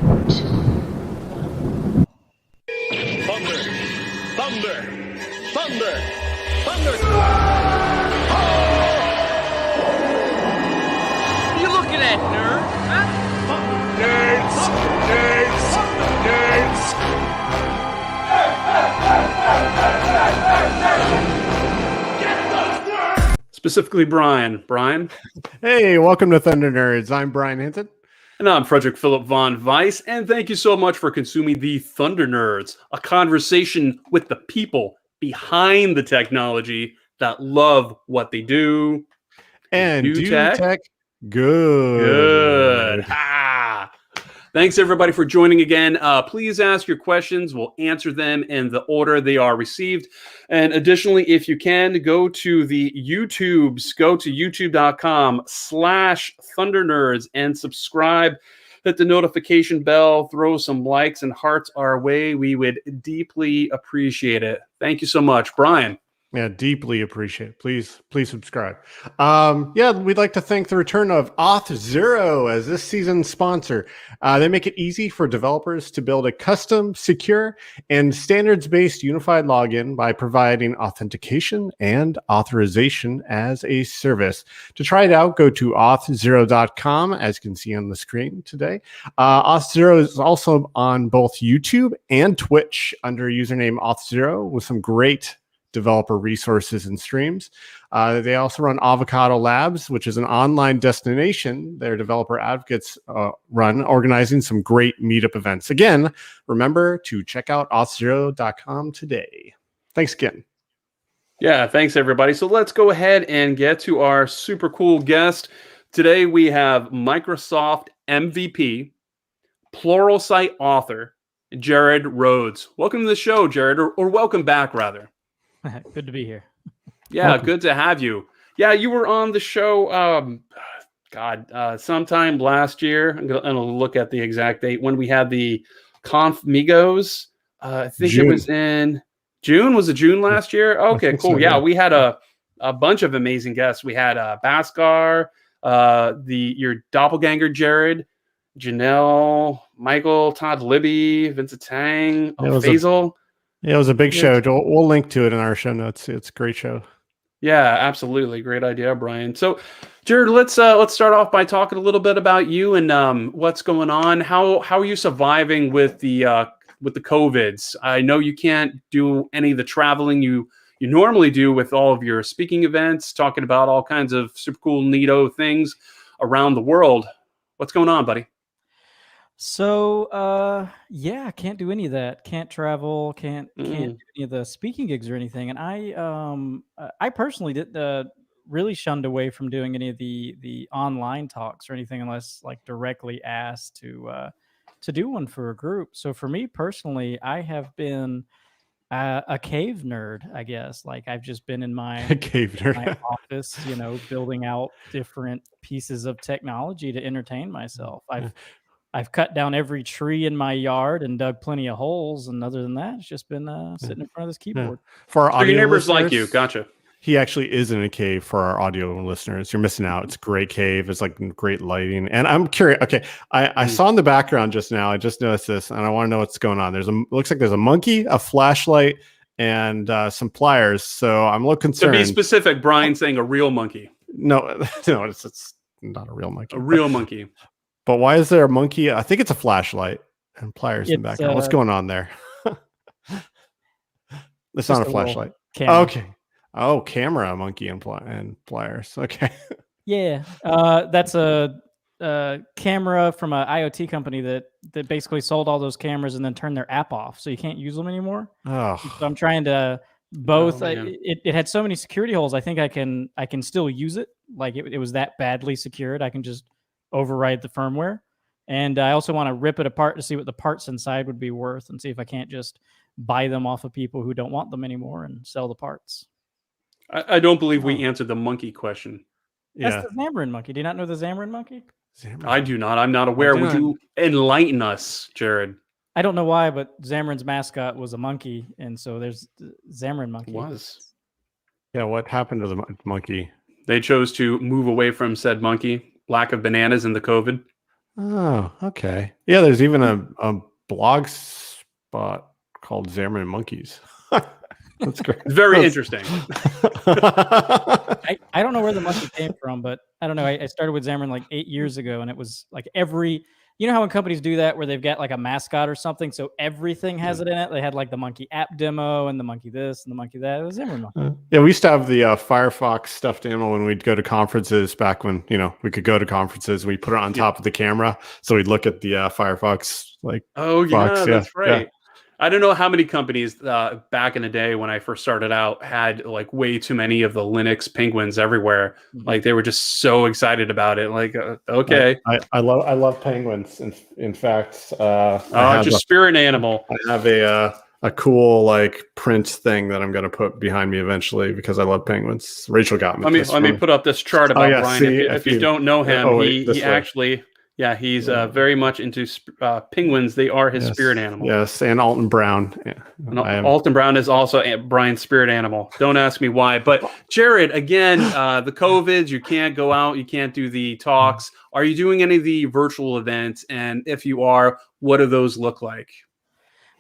Thunder! Thunder! Thunder! Thunder! What are you looking at, nerd? Huh? Nerds! Nerds! Nerds! Specifically, Brian. Brian? Hey, welcome to Thunder Nerds. I'm Brian Hinton. And I'm Frederick Philip von Weiss, and thank you so much for consuming the Thunder Nerds, a conversation with the people behind the technology that love what they do. And do tech good. Good. Thanks, everybody, for joining again. Please ask your questions. We'll answer them in the order they are received. And additionally, if you can, go to the YouTubes. Go to youtube.com/ThunderNerds and subscribe. Hit the notification bell. Throw some likes and hearts our way. We would deeply appreciate it. Thank you so much. Brian. Yeah, deeply appreciate it. Please subscribe. We'd like to thank the return of Auth0 as this season's sponsor. They make it easy for developers to build a custom, secure, and standards-based unified login by providing authentication and authorization as a service. To try it out, go to auth0.com, as you can see on the screen today. Auth0 is also on both YouTube and Twitch under username Auth0 with some great developer resources and streams. They also run Avocado Labs, which is an online destination their developer advocates run, organizing some great meetup events. Again, remember to check out auth0.com today. Thanks again. Yeah, thanks, everybody. So let's go ahead and get to our super cool guest. Today we have Microsoft MVP, Pluralsight author, Jared Rhodes. Welcome to the show, Jared, or welcome back, rather. Good to be here. Yeah, Welcome. Good to have you. Yeah, you were on the show, sometime last year. I'm going to look at the exact date when we had the Conf Migos. I think June. it was in June. Was it June last year? Okay, cool. So, yeah, we had a bunch of amazing guests. We had Bhaskar, your doppelganger, Jared, Janelle, Michael, Todd Libby, Vincent Tang, Faisal. It was a big show. We'll link to it in our show notes. It's a great show. Yeah, absolutely. Great idea, Brian. So, Jared, let's start off by talking a little bit about you and what's going on. How are you surviving with the COVIDs? I know you can't do any of the traveling you normally do with all of your speaking events, talking about all kinds of super cool, neato things around the world. What's going on, buddy? So, I can't do any of that. Can't travel. Can't do any of the speaking gigs or anything. And I personally did really shunned away from doing any of the online talks or anything unless like directly asked to do one for a group. So for me personally, I have been a cave nerd, I guess. Like I've just been in my Cave nerd. my office, building out different pieces of technology to entertain myself. I've cut down every tree in my yard and dug plenty of holes. And other than that, it's just been sitting in front of this keyboard. For our So audio your neighbors listeners, like you. Gotcha. He actually is in a cave for our audio listeners. You're missing out. It's a great cave. It's like great lighting. And I'm curious. Okay. I saw in the background just now, I just noticed this and I want to know what's going on. Looks like there's a monkey, a flashlight, and some pliers. So I'm a little concerned. To be specific, Brian saying a real monkey. No, it's not a real monkey. A real monkey. But why is there a monkey? I think it's a flashlight and pliers in the It's, background. What's going on there? It's not a Just a flashlight. camera. Okay. Oh, camera, monkey, and pliers. Okay. Yeah. That's a camera from an IoT company that basically sold all those cameras and then turned their app off. So you can't use them anymore. Oh, So I'm trying to both. Oh, man. It had so many security holes. I think I can still use it. Like it was that badly secured. I can just override the firmware. And I also want to rip it apart to see what the parts inside would be worth and see if I can't just buy them off of people who don't want them anymore and sell the parts. I don't believe we answered the monkey question. That's the Xamarin Monkey. Do you not know the Xamarin Monkey? I do not. I'm not aware. do Would not. you enlighten us, Jared? I don't know why, but Xamarin's mascot was a monkey, and so there's the Xamarin Monkey. Yeah, what happened to the monkey? They chose to move away from said monkey. Lack of bananas in the COVID. Oh, okay. Yeah, there's even a blog spot called Xamarin Monkeys. That's great. Very interesting. I don't know where the monkey came from, but I don't know. I started with Xamarin like 8 years ago, and it was like you know how when companies do that where they've got like a mascot or something, so everything has it in it. They had like the monkey app demo and the monkey this and the monkey that. It was Xamarin Monkey. Yeah, we used to have the Firefox stuffed animal when we'd go to conferences back when, we could go to conferences. We put it on top of the camera. So we'd look at the Firefox, Oh yeah, Fox. that's Yeah, right. I don't know how many companies back in the day when I first started out had like way too many of the Linux penguins everywhere. Mhm. Like they were just so excited about it. Like, okay, I love penguins. In fact, it's your spirit animal. I have a cool print thing that I'm going to put behind me eventually because I love penguins. Rachel got me. Let me put up this chart about yeah, Brian. see, If you don't know him, this he way. actually, he's very much into penguins. They are his spirit animal. Yes, and Alton Brown. Yeah. And Alton Brown is also Brian's spirit animal. Don't ask me why. But Jared, again, the COVIDs, you can't go out, you can't do the talks. Are you doing any of the virtual events? And if you are, what do those look like?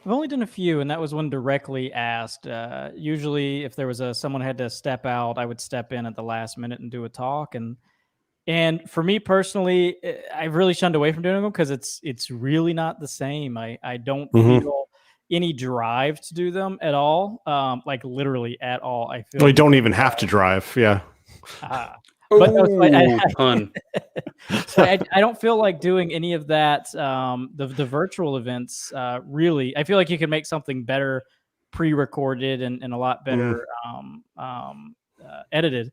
I've only done a few, and that was when directly asked. Usually, if there was someone had to step out, I would step in at the last minute and do a talk. And for me personally, I've really shunned away from doing them because it's really not the same. I don't feel any drive to do them at all. Like literally at all. I feel we don't even have to drive. Yeah. But no, so I don't feel like doing any of that. The virtual events, really, I feel like you can make something better pre-recorded and a lot better edited.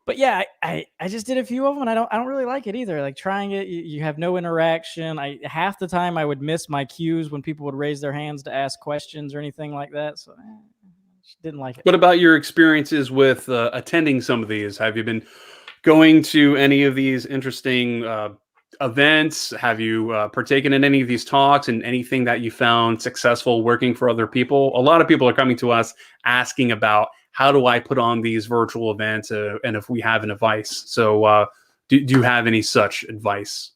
But yeah, I just did a few of them, and I don't really like it either. Like trying it, you have no interaction. Half the time I would miss my cues when people would raise their hands to ask questions or anything like that. So just didn't like it. What about your experiences with attending some of these? Have you been going to any of these interesting events? Have you partaken in any of these talks and anything that you found successful working for other people? A lot of people are coming to us asking about how do I put on these virtual events and if we have an advice. So do you have any such advice?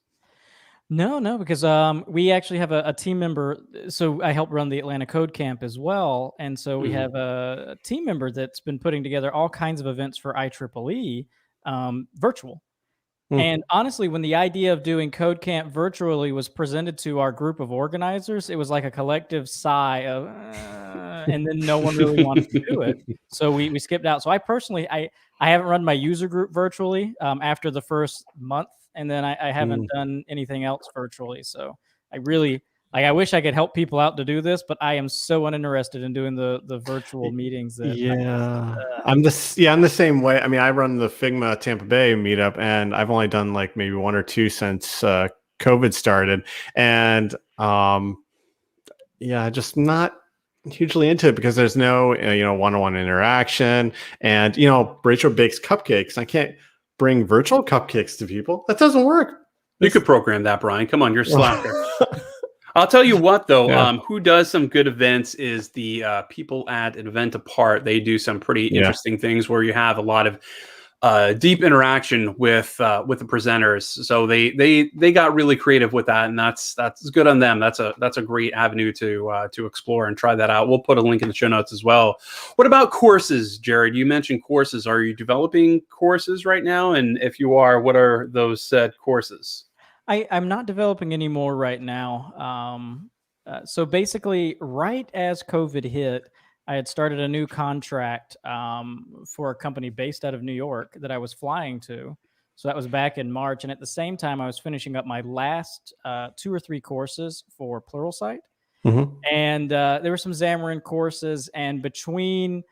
No, because we actually have a team member. So I help run the Atlanta Code Camp as well, and so we have a team member that's been putting together all kinds of events for IEEE virtual. And honestly, when the idea of doing Code Camp virtually was presented to our group of organizers, it was like a collective sigh of, and then no one really wanted to do it. So we skipped out. So I personally, I haven't run my user group virtually after the first month. And then I haven't done anything else virtually. So I really, I wish I could help people out to do this, but I am so uninterested in doing the virtual meetings. That I'm the same way. I mean, I run the Figma Tampa Bay meetup, and I've only done maybe one or two since COVID started, and just not hugely into it because there's no one-on-one interaction, and Rachel bakes cupcakes. I can't bring virtual cupcakes to people. That doesn't work. You could program that, Brian. Come on, you're slacker. I'll tell you what, though, who does some good events is the people at Event Apart. They do some pretty interesting things where you have a lot of deep interaction with the presenters. So they got really creative with that, and that's good on them. That's a great avenue to explore and try that out. We'll put a link in the show notes as well. What about courses, Jared? You mentioned courses. Are you developing courses right now? And if you are, what are those said courses? I'm not developing any more right now. So basically, right as COVID hit, I had started a new contract for a company based out of New York that I was flying to. So that was back in March. And at the same time, I was finishing up my last 2 or 3 courses for Pluralsight. And there were some Xamarin courses. And between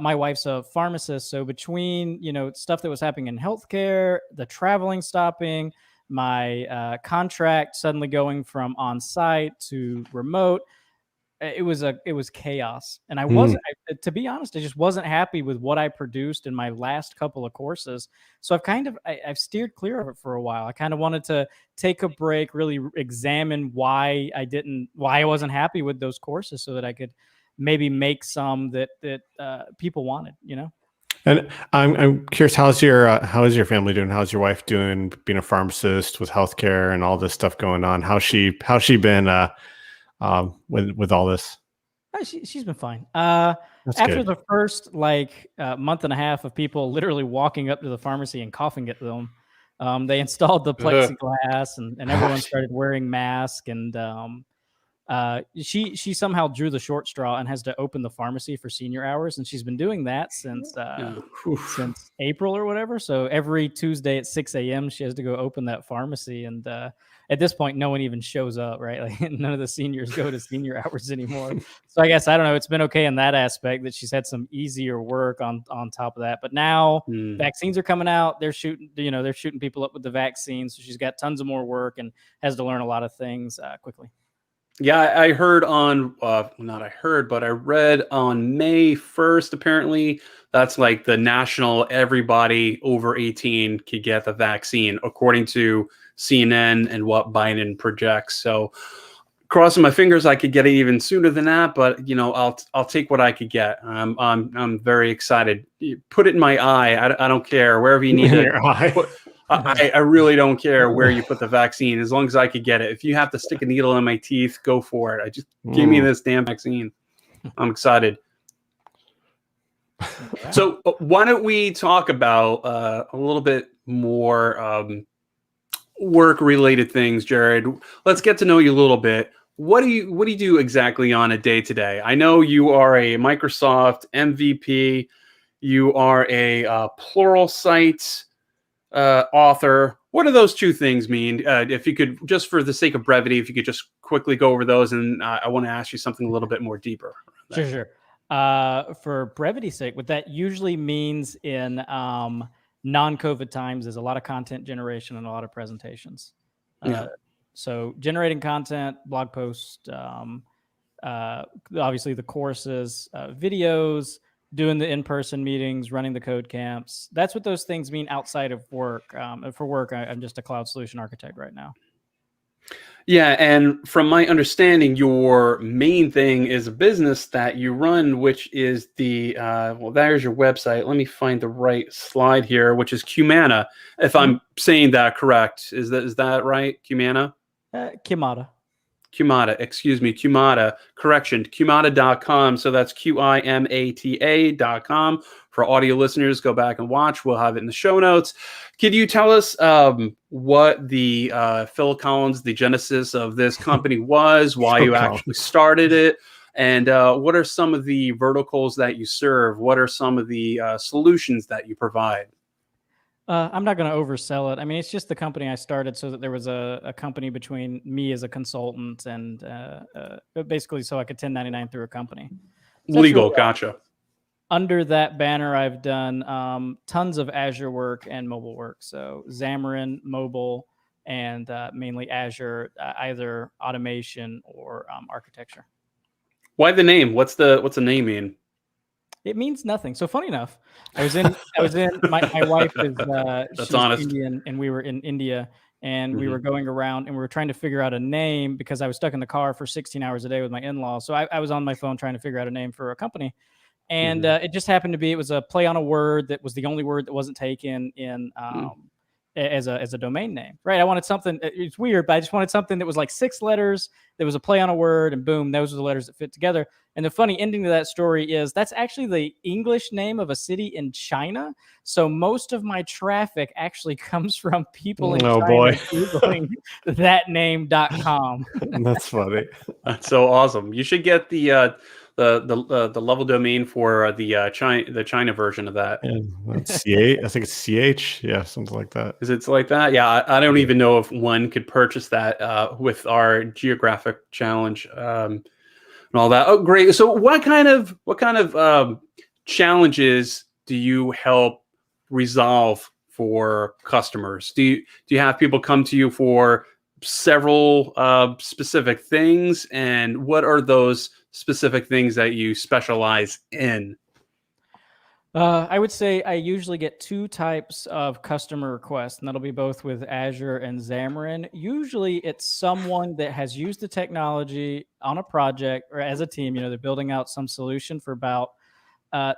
my wife's a pharmacist, so between stuff that was happening in healthcare, the traveling stopping, my contract suddenly going from on-site to remote, it was chaos. And I wasn't, to be honest, I just wasn't happy with what I produced in my last couple of courses. So I've steered clear of it for a while. I kind of wanted to take a break, really examine why I wasn't happy with those courses so that I could maybe make some that people wanted, And I'm curious, how is your family doing? How's your wife doing, being a pharmacist with healthcare and all this stuff going on? How's she been with all this? She's been fine. That's After good. the first month and a half of people literally walking up to the pharmacy and coughing at them, they installed the plexiglass and everyone started wearing masks. And she somehow drew the short straw and has to open the pharmacy for senior hours, and she's been doing that since April or whatever. So every Tuesday at 6 a.m. she has to go open that pharmacy, and at this point, no one even shows up, right? Like none of the seniors go to senior hours anymore. So I guess, I don't know, it's been okay in that aspect that she's had some easier work on top of that. But now vaccines are coming out. They're shooting people up with the vaccines. So she's got tons of more work and has to learn a lot of things quickly. Yeah, I heard on, not I heard, but I read on May 1st, apparently, that's like the national, everybody over 18 could get the vaccine, according to CNN and what Biden projects. So crossing my fingers, I could get it even sooner than that, but I'll take what I could get. I'm very excited. Put it in my eye. I don't care, wherever you need it. I really don't care where you put the vaccine, as long as I could get it. If you have to stick a needle in my teeth, go for it. Give me this damn vaccine. I'm excited. So why don't we talk about a little bit more work-related things, Jared? Let's get to know you a little bit. What do you do exactly on a day-to-day? I know you are a Microsoft MVP. You are a Pluralsight author. What do those two things mean? If you could, just for the sake of brevity, if you could just quickly go over those, and I want to ask you something a little bit more deeper. Sure. For brevity's sake, what that usually means in non-COVID times is a lot of content generation and a lot of presentations. So generating content, blog posts, obviously the courses, videos, doing the in-person meetings, running the code camps. That's what those things mean outside of work. For work, I'm just a cloud solution architect right now. Yeah, and from my understanding, your main thing is a business that you run, which is the, there's your website. Let me find the right slide here, which is QiMata, if I'm saying that correct. Is that right, QiMata? QiMata. QiMata, excuse me, QiMata, correction, QiMata.com. So that's QiMata.com. For audio listeners, go back and watch. We'll have it in the show notes. Could you tell us what the Phil Collins, the genesis of this company was, why you actually started it, and what are some of the verticals that you serve? What are some of the solutions that you provide? I'm not going to oversell it. I mean, it's just the company I started so that there was a company between me as a consultant and basically so I could 1099 through a company. So Legal, really gotcha. Under that banner, I've done tons of Azure work and mobile work. So Xamarin, mobile, and mainly Azure, either automation or architecture. Why the name? What's the name mean? It means nothing. So funny enough, I was in my wife is she's honest. Indian, and we were in India, and we were going around and we were trying to figure out a name because I was stuck in the car for 16 hours a day with my in-laws. So I was on my phone trying to figure out a name for a company. And it just happened to be, it was a play on a word that was the only word that wasn't taken in as a domain name, right? I wanted something, it's weird, but I just wanted something that was like 6 letters, that was a play on a word, and boom, those were the letters that fit together. And the funny ending to that story is that's actually the English name of a city in China. So most of my traffic actually comes from people in China Googling thatname.com. That's funny. That's so awesome. You should get the level domain for the China version of that. That's CH. I think it's CH. Yeah, something like that. Is it like that? Yeah, I don't even know if one could purchase that with our geographic challenge and all that. Oh, great. So what kind of challenges do you help resolve for customers? Do you have people come to you for several specific things, and what are those specific things that you specialize in? I would say I usually get 2 types of customer requests, and that'll be both with Azure and Xamarin. Usually it's someone that has used the technology on a project or as a team. They're building out some solution for about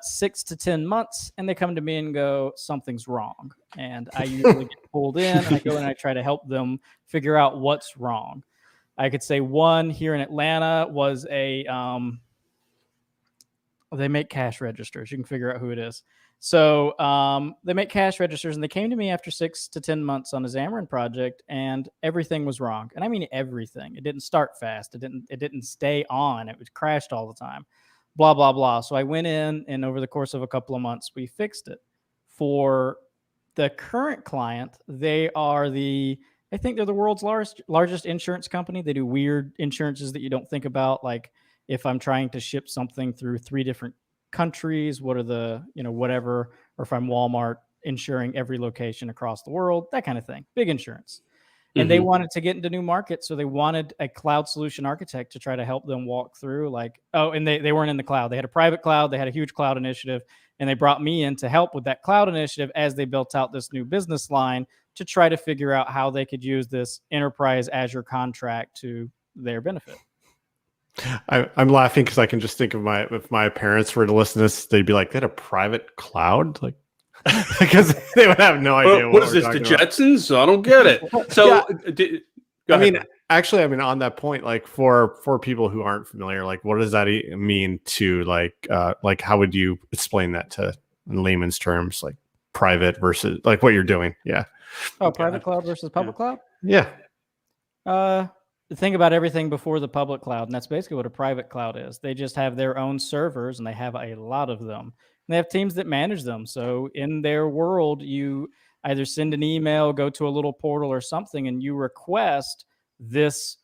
6 to 10 months, and they come to me and go, something's wrong. And I usually get pulled in, and I go in and I try to help them figure out what's wrong. I could say one here in Atlanta was they make cash registers. You can figure out who it is. So they make cash registers, and they came to me after 6 to 10 months on a Xamarin project, and everything was wrong. And I mean everything. It didn't start fast. It didn't stay on. It was crashed all the time. Blah, blah, blah. So I went in, and over the course of a couple of months, we fixed it. For the current client, I think they're the world's largest insurance company. They do weird insurances that you don't think about, like if I'm trying to ship something through 3 different countries, what are the, whatever, or if I'm Walmart insuring every location across the world, that kind of thing. Big insurance. And they wanted to get into new markets, so they wanted a cloud solution architect to try to help them walk through, and they weren't in the cloud. They had a private cloud. They had a huge cloud initiative, and they brought me in to help with that cloud initiative as they built out this new business line to try to figure out how they could use this enterprise Azure contract to their benefit. I'm laughing because I can just think of if my parents were to listen to this, they'd be like, they had a private cloud? Like, because they would have no idea. What is this, the Jetsons? I don't get it. So, actually, on that point, like for people who aren't familiar, like what does that mean to like how would you explain that to in layman's terms, like private versus like what you're doing? Yeah. Oh, private cloud versus public cloud? Yeah. Think about everything before the public cloud, and that's basically what a private cloud is. They just have their own servers, and they have a lot of them. And they have teams that manage them. So in their world, you either send an email, go to a little portal or something, and you request this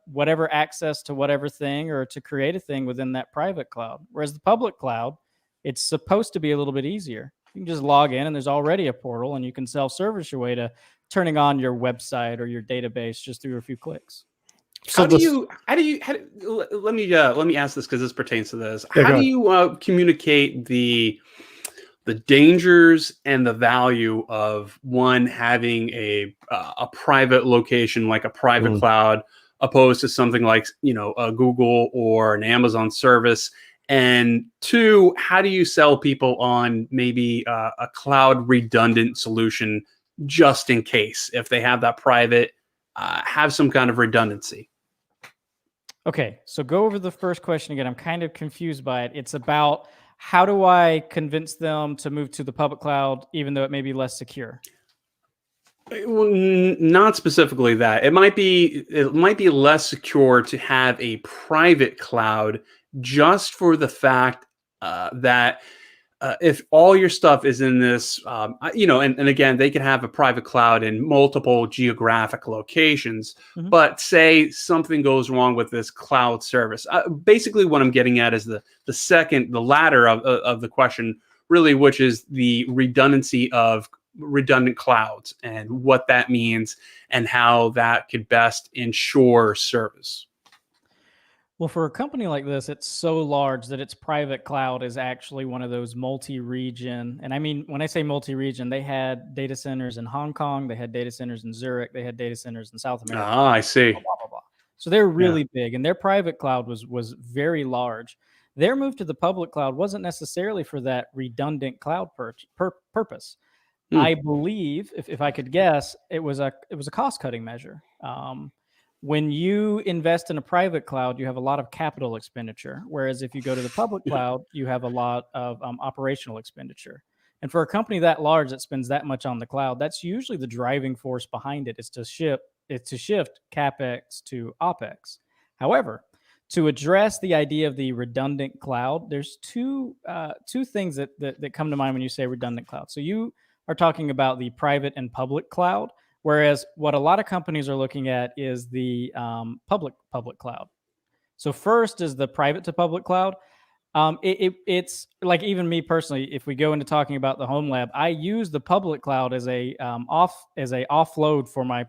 whatever access to whatever thing or to create a thing within that private cloud. Whereas the public cloud, it's supposed to be a little bit easier. You can just log in, and there's already a portal, and you can self-service your way to turning on your website or your database just through a few clicks. So let me ask this because this pertains to this. Yeah, how do you communicate the dangers and the value of one having a private location like a private cloud opposed to something like a Google or an Amazon service? And 2, how do you sell people on maybe a cloud redundant solution just in case if they have that private, have some kind of redundancy? Okay, so go over the first question again. I'm kind of confused by it. It's about how do I convince them to move to the public cloud, even though it may be less secure? Well, not specifically that. It might be less secure to have a private cloud just for the fact that if all your stuff is in this, and again, they can have a private cloud in multiple geographic locations, but say something goes wrong with this cloud service. Basically, what I'm getting at is the latter of the question, really, which is the redundancy of redundant clouds and what that means and how that could best ensure service. Well, for a company like this, it's so large that its private cloud is actually one of those multi-region. And I mean, when I say multi-region, they had data centers in Hong Kong, they had data centers in Zurich, they had data centers in South America. Ah, I see. Blah, blah, blah. So they're really big, and their private cloud was very large. Their move to the public cloud wasn't necessarily for that redundant cloud purpose. I believe, if I could guess, it was a cost-cutting measure. When you invest in a private cloud, you have a lot of capital expenditure, whereas if you go to the public cloud, you have a lot of operational expenditure. And for a company that large that spends that much on the cloud, that's usually the driving force behind it, is to shift CapEx to OpEx. However, to address the idea of the redundant cloud, there's two things that come to mind when you say redundant cloud. So you are talking about the private and public cloud. Whereas what a lot of companies are looking at is the public cloud. So first is the private to public cloud. It's like, even me personally, if we go into talking about the HomeLab, I use the public cloud as a offload for my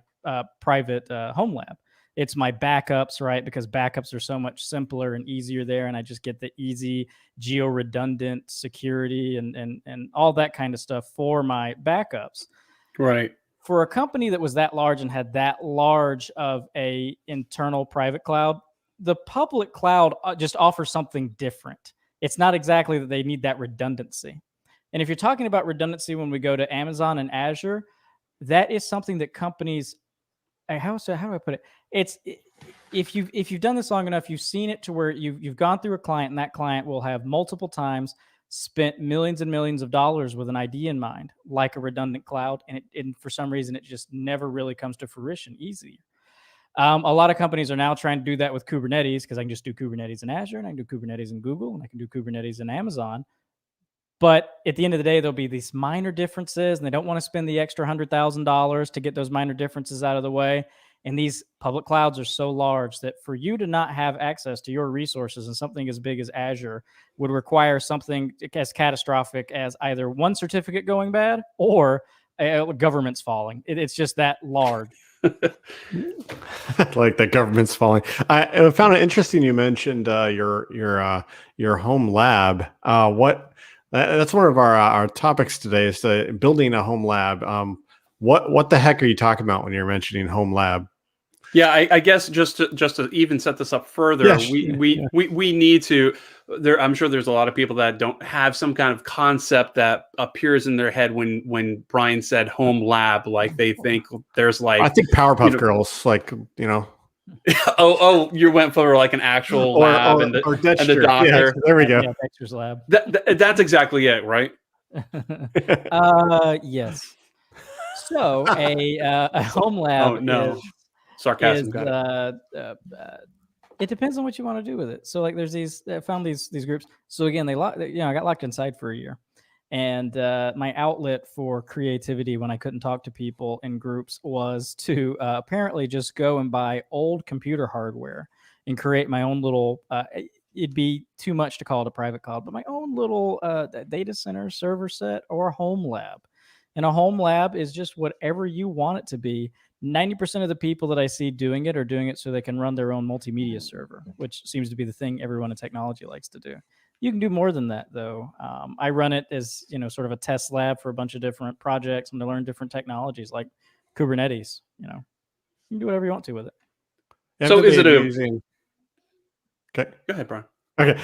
private HomeLab. It's my backups, right? Because backups are so much simpler and easier there, and I just get the easy geo-redundant security and all that kind of stuff for my backups. Right. For a company that was that large and had that large of a internal private cloud, the public cloud just offers something different. it's not exactly that they need that redundancy. And if you're talking about redundancy when we go to Amazon and Azure, that is something that companies, how do I put it? It's if you've done this long enough, you've seen it to where you've gone through a client, and that client will have multiple times spent millions and millions of dollars with an idea in mind, like a redundant cloud, and for some reason it just never really comes to fruition easy. A lot of companies are now trying to do that with Kubernetes, because I can just do Kubernetes in Azure, and I can do Kubernetes in Google, and I can do Kubernetes in Amazon. But at the end of the day, there'll be these minor differences, and they don't want to spend the extra $100,000 to get those minor differences out of the way. And these public clouds are so large that for you to not have access to your resources and something as big as Azure would require something as catastrophic as either one certificate going bad or government's falling. It's just that large. Like the government's falling. I found it interesting you mentioned your home lab. That's one of our topics today is building a home lab. What the heck are you talking about when you're mentioning home lab? Yeah, I guess just to even set this up further, we need to. I'm sure there's a lot of people that don't have some kind of concept that appears in their head when Brian said home lab, like they think there's like, I think Powerpuff Girls, like, you know. oh, you went for like an actual lab and the doctor. Yeah, there we go. Yeah, Dexter's lab. That's exactly it, right? Yes. So a home lab. Oh no, sarcasm. It depends on what you want to do with it. So like there's I found these groups. So again, I got locked inside for a year. And my outlet for creativity when I couldn't talk to people in groups was to apparently just go and buy old computer hardware and create my own little, it'd be too much to call it a private cloud, but my own little data center server set or home lab. And a home lab is just whatever you want it to be. 90% of the people that I see doing it are doing it so they can run their own multimedia server, which seems to be the thing everyone in technology likes to do. You can do more than that, though. I run it as, sort of a test lab for a bunch of different projects and to learn different technologies like Kubernetes. You can do whatever you want to with it. So is it okay? Go ahead, Brian. Okay.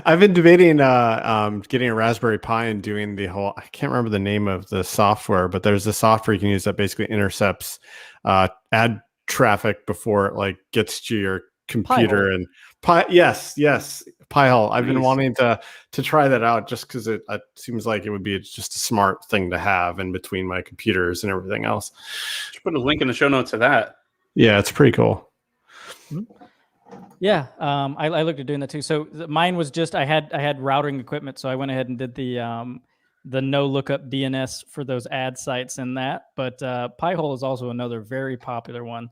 I've been debating getting a Raspberry Pi and doing the whole, I can't remember the name of the software, but there's a software you can use that basically intercepts ad traffic before it like gets to your computer. And yes, Pi-hole. I've been wanting to try that out just because it seems like it would be just a smart thing to have in between my computers and everything else. Should put a link in the show notes to that. Yeah, it's pretty cool. Yeah, I looked at doing that too. So mine was just I had routing equipment, so I went ahead and did the no lookup DNS for those ad sites and that. But Pi-hole is also another very popular one.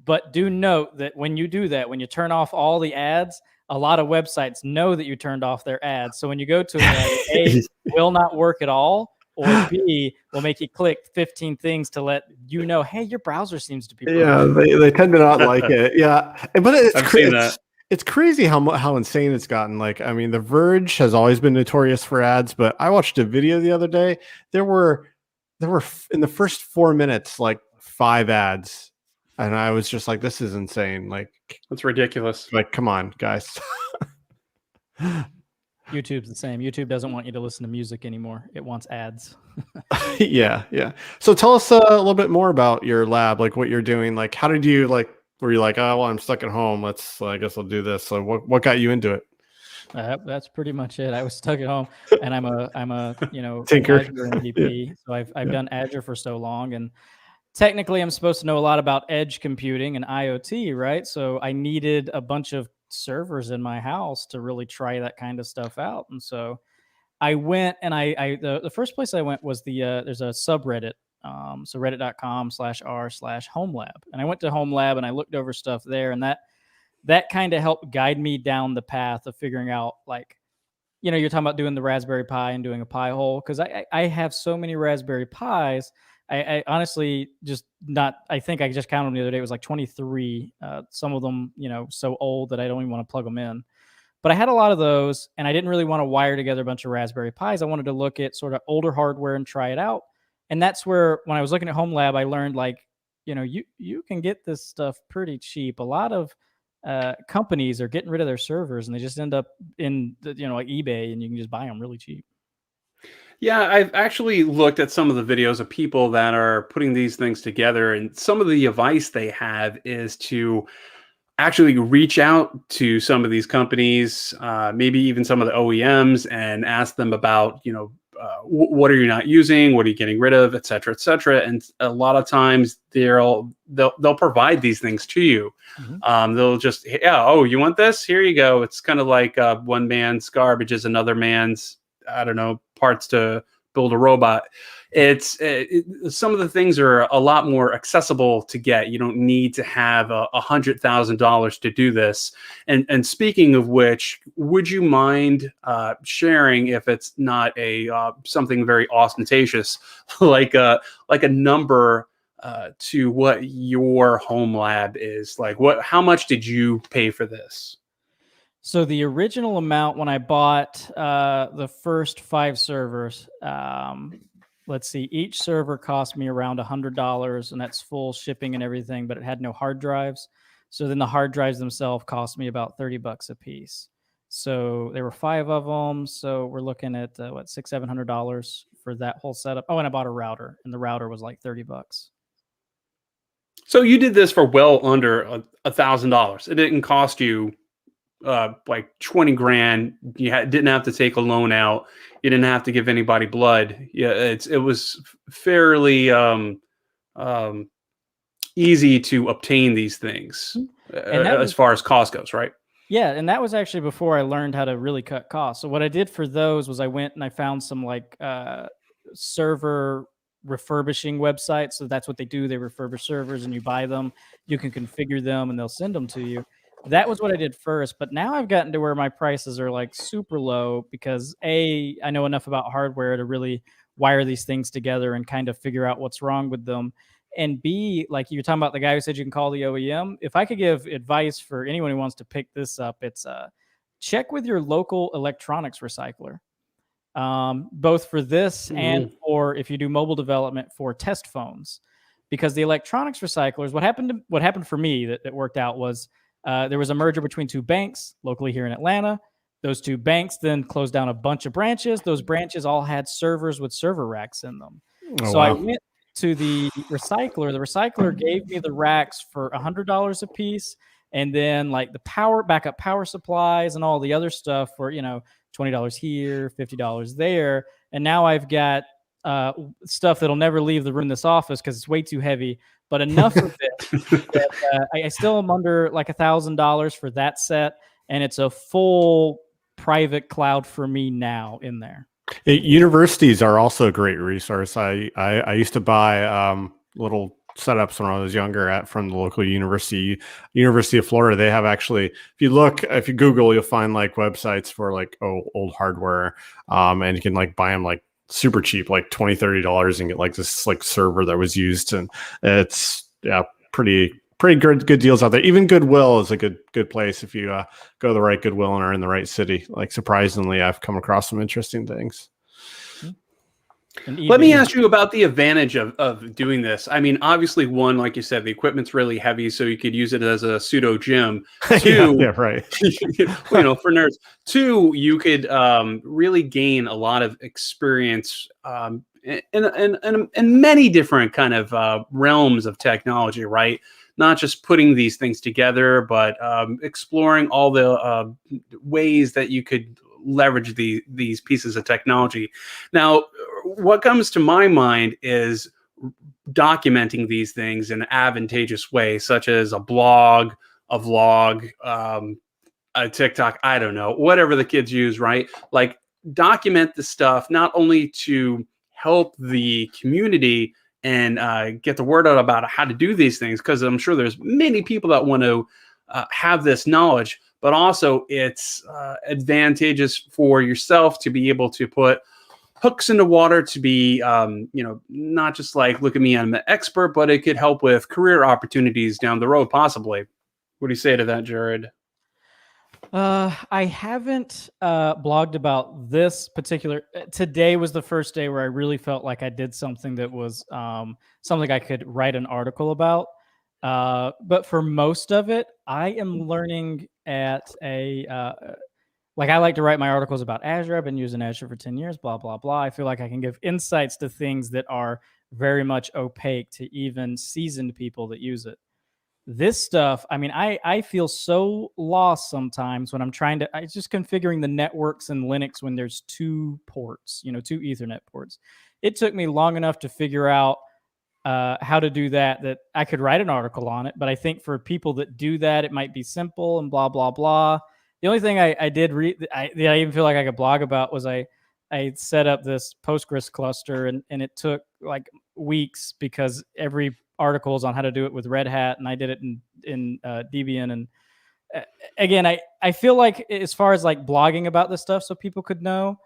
But do note that when you do that, when you turn off all the ads, a lot of websites know that you turned off their ads. So when you go to it, A, will not work at all, or B, will make you click 15 things to let you know, hey, your browser seems to be broken. Yeah, they tend to not like it. Yeah, but it's crazy how insane it's gotten. Like, I mean, The Verge has always been notorious for ads, but I watched a video the other day. There were in the first 4 minutes like 5 ads. And I was just like, this is insane. Like, that's ridiculous. Like, come on, guys. YouTube's the same. YouTube doesn't want you to listen to music anymore. It wants ads. Yeah. So tell us a little bit more about your lab, like what you're doing. Like, how did you were you like, oh, well, I'm stuck at home. I guess I'll do this. So what got you into it? That's pretty much it. I was stuck at home, and I'm a tinker Azure MVP. So I've done Azure for so long, and technically, I'm supposed to know a lot about edge computing and IoT, right? So I needed a bunch of servers in my house to really try that kind of stuff out. And so I went and the first place I went was there's a subreddit. So reddit.com/r/HomeLab. And I went to HomeLab and I looked over stuff there, and that kind of helped guide me down the path of figuring out, like, you're talking about doing the Raspberry Pi and doing a Pi-hole, because I have so many Raspberry Pis. I honestly I think I just counted them the other day. It was like 23. Some of them, so old that I don't even want to plug them in. But I had a lot of those, and I didn't really want to wire together a bunch of Raspberry Pis. I wanted to look at sort of older hardware and try it out. And that's where, when I was looking at HomeLab, I learned, like, you can get this stuff pretty cheap. A lot of companies are getting rid of their servers, and they just end up in like eBay, and you can just buy them really cheap. Yeah, I've actually looked at some of the videos of people that are putting these things together, and some of the advice they have is to actually reach out to some of these companies, maybe even some of the OEMs, and ask them about, what are you not using, what are you getting rid of, et cetera, et cetera. And a lot of times they'll provide these things to you. They'll just, yeah, oh, you want this? Here you go. It's kind of like one man's garbage is another man's, I don't know, parts to build a robot. Some of the things are a lot more accessible to get. You don't need to have $100,000 to do this. And speaking of which, would you mind sharing, if it's not something very ostentatious, like a number to what your HomeLab is? Like, how much did you pay for this? So the original amount when I bought the first 5 servers, let's see, each server cost me around $100, and that's full shipping and everything, but it had no hard drives. So then the hard drives themselves cost me about $30 a piece. So there were 5 of them. So we're looking at $600-700 for that whole setup. Oh, and I bought a router, and the router was like $30. So you did this for well under $1,000. It didn't cost you like 20 grand. You didn't have to take a loan out. You didn't have to give anybody blood. Yeah, it was fairly easy to obtain these things as far as cost goes, right? Yeah, and that was actually before I learned how to really cut costs. So what I did for those was I went and I found some like server refurbishing websites. So that's what they do. They refurbish servers, and you buy them. You can configure them, and they'll send them to you. That was what I did first, but now I've gotten to where my prices are like super low because I know enough about hardware to really wire these things together and kind of figure out what's wrong with them. And B, like you're talking about the guy who said you can call the OEM. If I could give advice for anyone who wants to pick this up, it's check with your local electronics recycler, both for this and for if you do mobile development for test phones, because the electronics recyclers, what happened for me that worked out was, there was a merger between 2 banks locally here in Atlanta. Those 2 banks then closed down a bunch of branches. Those branches all had servers with server racks in them. So I went to the recycler. The recycler gave me the racks for $100 a piece. And then like the backup power supplies and all the other stuff for, $20 here, $50 there. And now I've got stuff that'll never leave the room in this office because it's way too heavy, but enough of it that I still am under like $1,000 for that set, and it's a full private cloud for me now in there. Universities are also a great resource. I used to buy little setups when I was younger from the local University of Florida. They have actually, if you Google, you'll find like websites for like old hardware, and you can like buy them like super cheap, like $20-30, and get like this like server that was used. And it's pretty good deals out there. Even Goodwill is a good place if you go to the right Goodwill and are in the right city. Like surprisingly, I've come across some interesting things. Let me ask you about the advantage of doing this. I mean, obviously, one, like you said, the equipment's really heavy, so you could use it as a pseudo gym. 2, yeah, right. For nerds. 2, you could really gain a lot of experience in many different kind of realms of technology, right? Not just putting these things together, but exploring all the ways that you could leverage these pieces of technology. Now, what comes to my mind is documenting these things in an advantageous way, such as a blog, a vlog, a TikTok, I don't know, whatever the kids use, right? Like document the stuff, not only to help the community and get the word out about how to do these things, because I'm sure there's many people that want to have this knowledge, but also it's advantageous for yourself to be able to put hooks in the water to be, not just like, look at me, I'm an expert, but it could help with career opportunities down the road, possibly. What do you say to that, Jared? I haven't blogged about this particular. Today was the first day where I really felt like I did something that was something I could write an article about. But for most of it, I am learning at like I like to write my articles about Azure. I've been using Azure for 10 years, blah, blah, blah. I feel like I can give insights to things that are very much opaque to even seasoned people that use it. This stuff, I mean, I feel so lost sometimes when I'm trying to, it's just configuring the networks in Linux when there's 2 ports, 2 Ethernet ports. It took me long enough to figure out how to do that I could write an article on it. But I think for people that do that, it might be simple and blah, blah, blah. The only thing I did read, that I even feel like I could blog about was I set up this Postgres cluster and it took like weeks because every article is on how to do it with Red Hat, and I did it in Debian. And again, I feel like as far as like blogging about this stuff so people could know,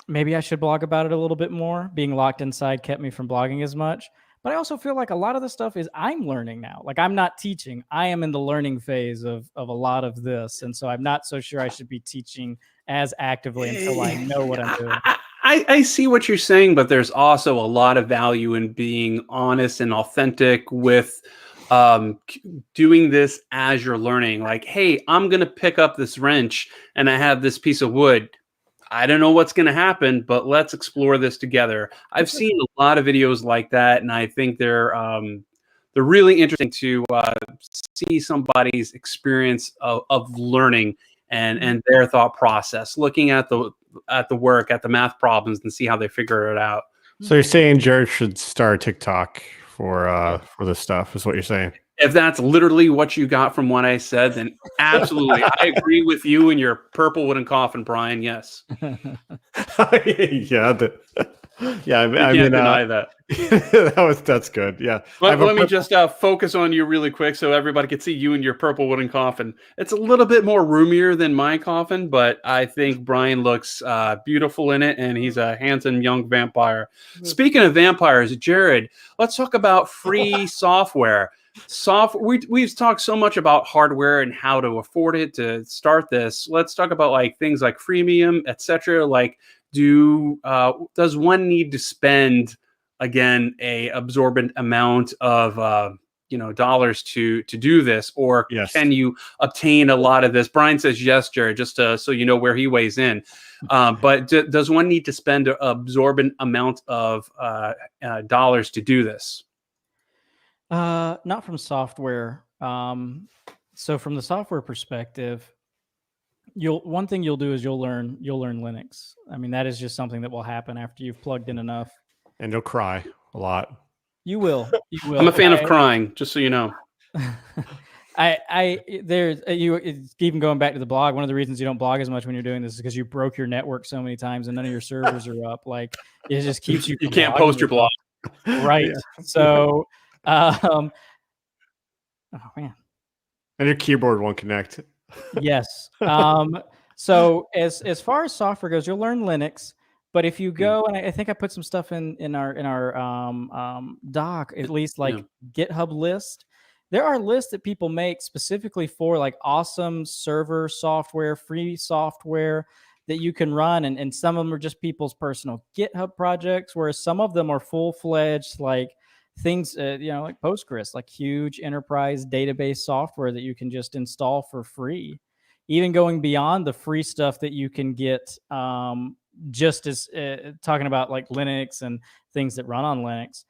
maybe I should blog about it a little bit more. Being locked inside kept me from blogging as much. But I also feel like a lot of the stuff is I'm learning now. Like I'm not teaching. I am in the learning phase of a lot of this. And so I'm not so sure I should be teaching as actively until I know what I'm doing. I see what you're saying, but there's also a lot of value in being honest and authentic with doing this as you're learning. Like, hey, I'm going to pick up this wrench and I have this piece of wood. I don't know what's going to happen, but let's explore this together. I've seen a lot of videos like that, and I think they're really interesting to see somebody's experience of learning and their thought process, looking at the work, at the math problems, and see how they figure it out. So you're saying Jared should start TikTok for this stuff, is what you're saying? If that's literally what you got from what I said, then absolutely. I agree with you and your purple wooden coffin, Brian. Yes. Yeah. I can't deny that. That's good. Yeah. But let me just focus on you really quick so everybody can see you and your purple wooden coffin. It's a little bit more roomier than my coffin, but I think Brian looks beautiful in it, and he's a handsome young vampire. Speaking of vampires, Jared, let's talk about free software. We've talked so much about hardware and how to afford it to start this. Let's talk about like things like freemium, etc. Like, does one need to spend again a absorbent amount of dollars to do this, or can you obtain a lot of this? Brian says yes, Jared, just so you know where he weighs in. But does one need to spend an absorbent amount of dollars to do this? Not from software. So from the software perspective, one thing you'll do is you'll learn Linux. I mean, that is just something that will happen after you've plugged in enough. And you'll cry a lot. You will. I'm a fan of crying, just so you know. Even going back to the blog, one of the reasons you don't blog as much when you're doing this is because you broke your network so many times and none of your servers are up. Like, it just keeps you. You can't post your blog. Right. Yeah. So, oh man. And your keyboard won't connect. Yes. So as far as software goes, you'll learn Linux. But if you go, and I think I put some stuff in our doc, at least like GitHub list. There are lists that people make specifically for like awesome server software, free software that you can run, and some of them are just people's personal GitHub projects, whereas some of them are full-fledged like things, like Postgres, like huge enterprise database software that you can just install for free. Even going beyond the free stuff that you can get, just as talking about like Linux and things that run on Linux,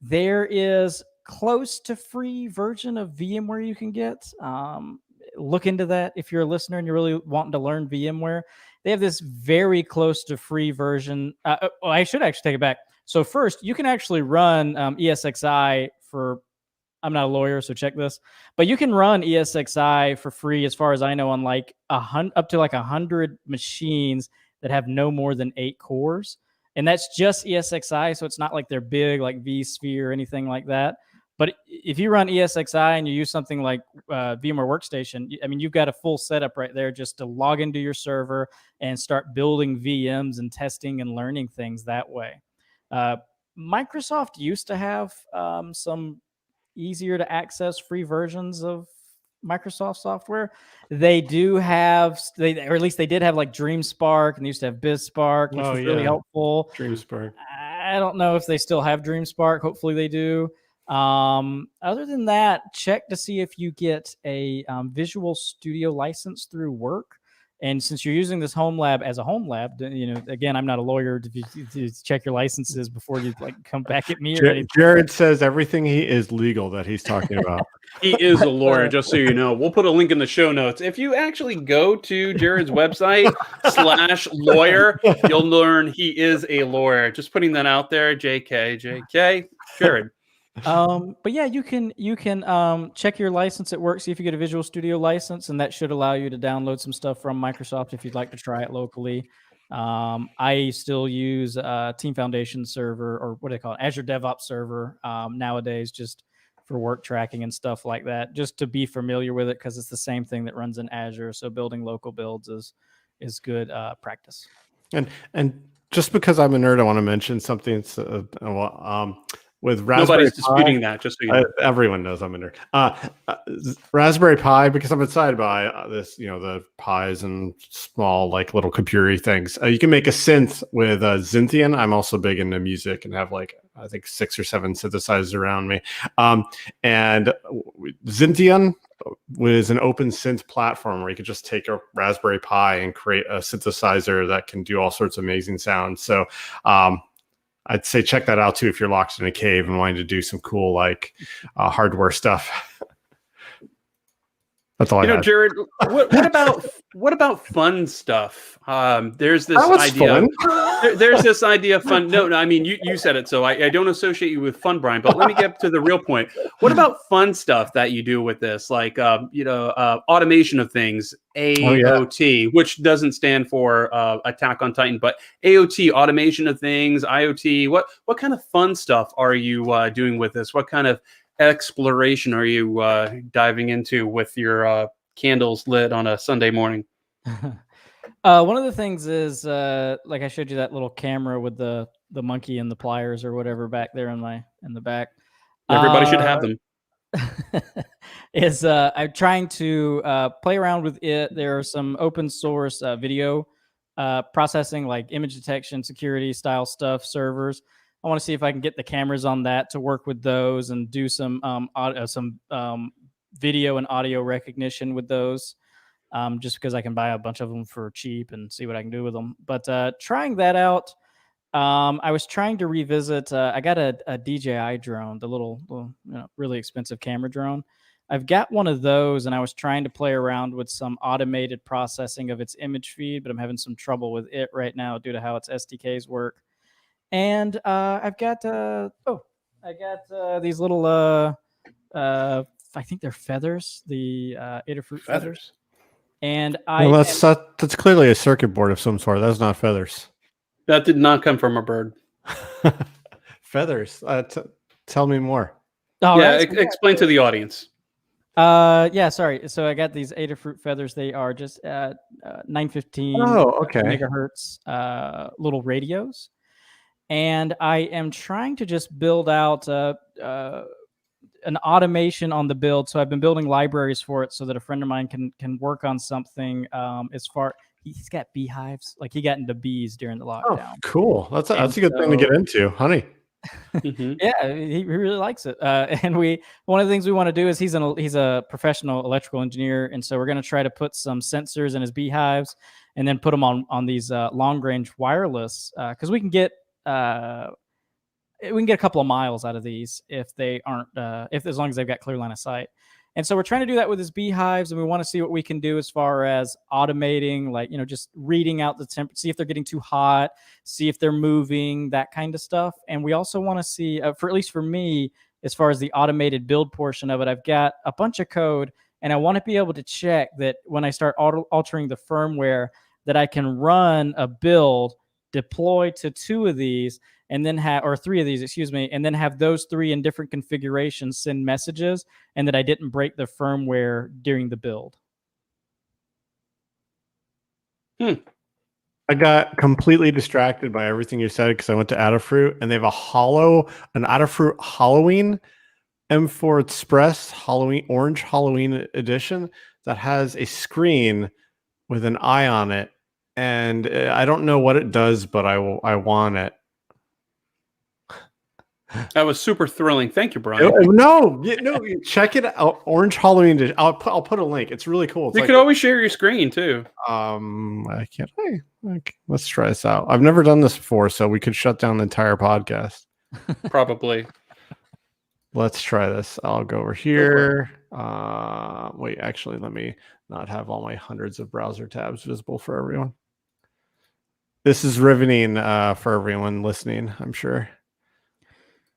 there is close to free version of VMware you can get. Look into that if you're a listener and you're really wanting to learn VMware. They have this very close to free version. I should actually take it back. So first, you can actually run ESXi for, I'm not a lawyer, so check this, but you can run ESXi for free, as far as I know, on like up to like 100 machines that have no more than 8 cores. And that's just ESXi, so it's not like they're big like vSphere or anything like that. But if you run ESXi and you use something like VMware Workstation, I mean, you've got a full setup right there just to log into your server and start building VMs and testing and learning things that way. Microsoft used to have some easier to access free versions of Microsoft software. They do have, or at least they did have like DreamSpark, and they used to have BizSpark, which was really helpful. DreamSpark. I don't know if they still have DreamSpark. Hopefully they do. Other than that, check to see if you get a Visual Studio license through work. And since you're using this HomeLab as a home lab, again, I'm not a lawyer to check your licenses before you like come back at me or anything. Jared says everything he is legal that he's talking about. He is a lawyer, just so you know. We'll put a link in the show notes. If you actually go to Jared's website /lawyer, you'll learn he is a lawyer. Just putting that out there. JK. Jared. But yeah, you can check your license at work, see if you get a Visual Studio license, and that should allow you to download some stuff from Microsoft if you'd like to try it locally. I still use Team Foundation server, or what do they call it, Azure DevOps server nowadays, just for work tracking and stuff like that, just to be familiar with it, because it's the same thing that runs in Azure. So building local builds is good practice. And just because I'm a nerd, I want to mention something. With Raspberry Nobody's disputing that, just so you know. Everyone knows I'm a nerd. Raspberry Pi, because I'm excited by this, the Pis and small, like little computer things. You can make a synth with Zintian. I'm also big into music and have I think 6 or 7 synthesizers around me. And Zintian was an open synth platform where you could just take a Raspberry Pi and create a synthesizer that can do all sorts of amazing sounds. So, I'd say check that out too if you're locked in a cave and wanting to do some cool hardware stuff. That's all I had. Jared, what about fun stuff? There's this idea. There's this idea of fun. No, I mean you said it, so I don't associate you with fun, Brian. But let me get to the real point. What about fun stuff that you do with this, like automation of things, AOT, which doesn't stand for Attack on Titan, but AOT, automation of things, IoT. What kind of fun stuff are you doing with this? What kind of exploration are you diving into with your candles lit on a Sunday morning? One of the things is like I showed you that little camera with the monkey and the pliers or whatever back there in the back. Everybody should have them. I'm trying to play around with it. There are some open source video processing, like image detection, security style stuff, servers. I want to see if I can get the cameras on that to work with those and do some video and audio recognition with those. Just because I can buy a bunch of them for cheap and see what I can do with them. But trying that out, I was trying to revisit. I got a DJI drone, the little really expensive camera drone. I've got one of those, and I was trying to play around with some automated processing of its image feed, but I'm having some trouble with it right now due to how its SDKs work. And I've got these little I think they're feathers, the Adafruit feathers. And that's clearly a circuit board of some sort. That's not feathers. That did not come from a bird. Feathers. Tell me more. Oh, yeah, explain to the audience. Yeah, sorry. So I got these Adafruit feathers. They are just 915 megahertz little radios. And I am trying to just build out an automation on the build. So I've been building libraries for it so that a friend of mine can work on something he's got beehives. Like he got into bees during the lockdown. Oh, cool. That's a good thing to get into, honey. Mm-hmm. Yeah, he really likes it. And one of the things we want to do is he's a professional electrical engineer, and so we're going to try to put some sensors in his beehives and then put them on these long range wireless because we can get a couple of miles out of these if they aren't as long as they've got clear line of sight. And so we're trying to do that with his beehives, and we want to see what we can do as far as automating, like, just reading out the temperature, see if they're getting too hot, see if they're moving, that kind of stuff. And we also want to see, at least for me, as far as the automated build portion of it, I've got a bunch of code, and I want to be able to check that when I start altering the firmware, that I can run a build, deploy to 2 of these, and then or 3 of these, excuse me, and then have those 3 in different configurations send messages, and that I didn't break the firmware during the build. I got completely distracted by everything you said because I went to Adafruit, and they have an Adafruit Halloween M4 Express orange Halloween edition that has a screen with an eye on it, and I don't know what it does, but I want it. That was super thrilling. Thank you, Brian. No, check it out. Orange Halloween Edition. I'll put a link. It's really cool. It's You like, could always share your screen too. I can't. Let's try this out. I've never done this before, so we could shut down the entire podcast. Probably. Let's try this. I'll go over here. Wait, actually, let me not have all my hundreds of browser tabs visible for everyone. This is riveting for everyone listening, I'm sure.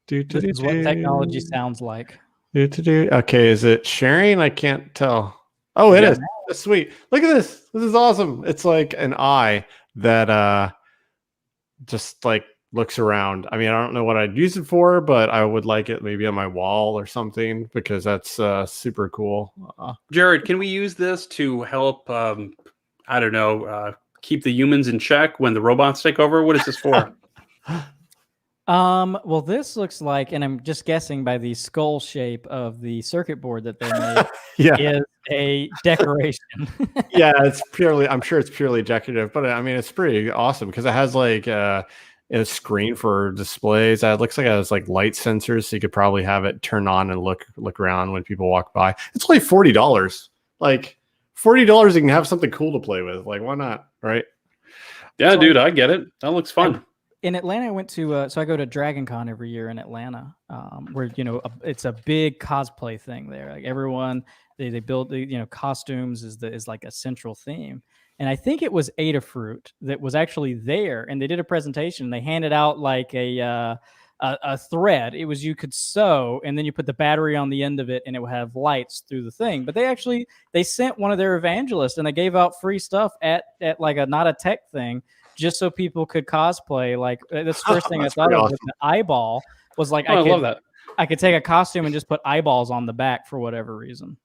This is what technology sounds like. Okay, is it sharing? I can't tell. Oh, it is. That's sweet. Look at this. This is awesome. It's like an eye that just like looks around. I mean, I don't know what I'd use it for, but I would like it maybe on my wall or something because that's super cool. Jared, can we use this to help, I don't know, keep the humans in check when the robots take over? What is this for? Well, this looks like, and I'm just guessing by the skull shape of the circuit board that they made, is a decoration. Yeah, I'm sure it's purely decorative, but I mean, it's pretty awesome because it has like a screen for displays. It looks like it has like light sensors, so you could probably have it turn on and look around when people walk by. It's only $40. Like $40, you can have something cool to play with. Like, why not? Right? Yeah, so, dude, I get it. That looks fun. In Atlanta, I went to so I go to Dragon Con every year in Atlanta, where it's a big cosplay thing there. Like everyone, they build costumes is like a central theme. And I think it was Adafruit that was actually there, and they did a presentation. They handed out like a thread. It was you could sew, and then you put the battery on the end of it, and it would have lights through the thing. But they sent one of their evangelists, and they gave out free stuff at like a not a tech thing, just so people could cosplay. Like that's the first thing I thought of with the eyeball was like, I love that. I could take a costume and just put eyeballs on the back for whatever reason.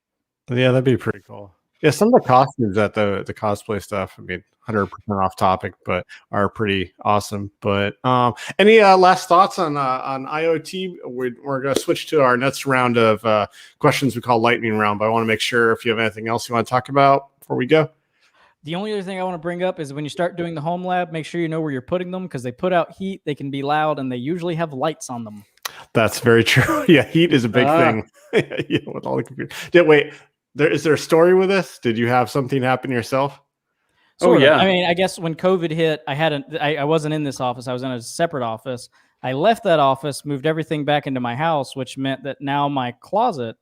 Yeah, that'd be pretty cool. Yeah, some of the costumes at the cosplay stuff, I mean, 100% off topic, but are pretty awesome. But any last thoughts on IoT? We're going to switch to our next round of questions we call lightning round, but I want to make sure if you have anything else you want to talk about before we go. The only other thing I want to bring up is when you start doing the HomeLab, make sure you know where you're putting them because they put out heat, they can be loud, and they usually have lights on them. That's very true. Yeah, heat is a big thing. Yeah, with all the computers. Wait, is there a story with this? Did you have something happen yourself? Sort of. I mean, I guess when COVID hit, I wasn't in this office. I was in a separate office. I left that office, moved everything back into my house, which meant that now my closet,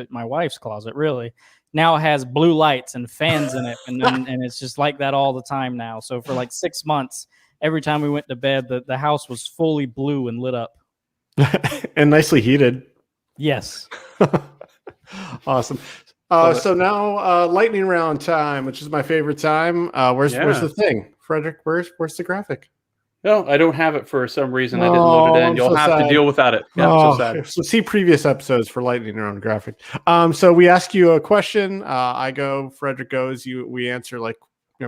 my wife's closet, really, now has blue lights and fans in it, and it's just like that all the time now. So for like 6 months, every time we went to bed, the house was fully blue and lit up. And nicely heated. Yes. Awesome. So now lightning round time, which is my favorite time. Where's the thing? Frederick, where's the graphic? No, I don't have it for some reason. I didn't load it in. You'll have to deal without it. Yeah, I'm so sad. So see previous episodes for lightning round graphic. So we ask you a question. I go, Frederick goes. We answer like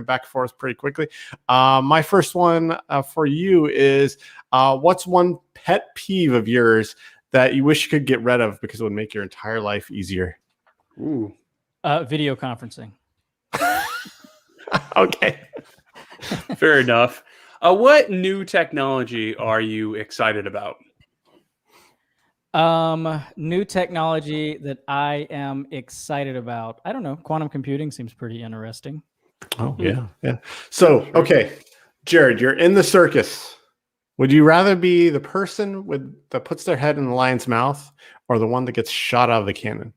back and forth pretty quickly. My first one for you is what's one pet peeve of yours that you wish you could get rid of because it would make your entire life easier? Ooh. Video conferencing. Okay. Fair enough. What new technology are you excited about? New technology that I am excited about. I don't know. Quantum computing seems pretty interesting. Oh, yeah. So, okay, Jared, you're in the circus. Would you rather be the person that puts their head in the lion's mouth or the one that gets shot out of the cannon?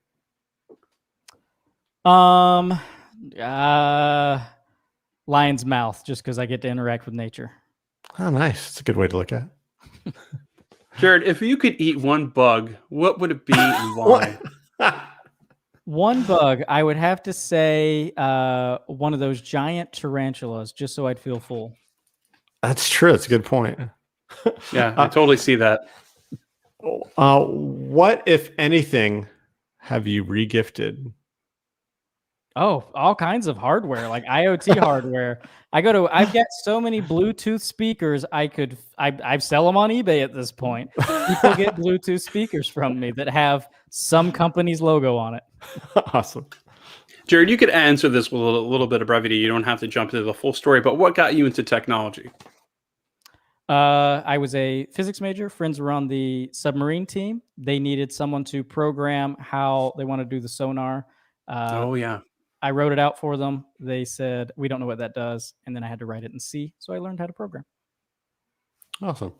Lion's mouth, just because I get to interact with nature. Oh, nice. It's a good way to look at it. Jared, if you could eat one bug, what would it be and why? One bug, I would have to say one of those giant tarantulas, just so I'd feel full. That's true. That's a good point. Yeah, I totally see that. What, if anything, have you regifted? Oh, all kinds of hardware, like IoT hardware. I've got so many Bluetooth speakers. I sell them on eBay at this point. People get Bluetooth speakers from me that have some company's logo on it. Awesome. Jared, you could answer this with a little bit of brevity. You don't have to jump into the full story, but what got you into technology? I was a physics major. Friends were on the submarine team. They needed someone to program how they want to do the sonar. Oh yeah. I wrote it out for them. They said, we don't know what that does. And then I had to write it in C. So I learned how to program. Awesome.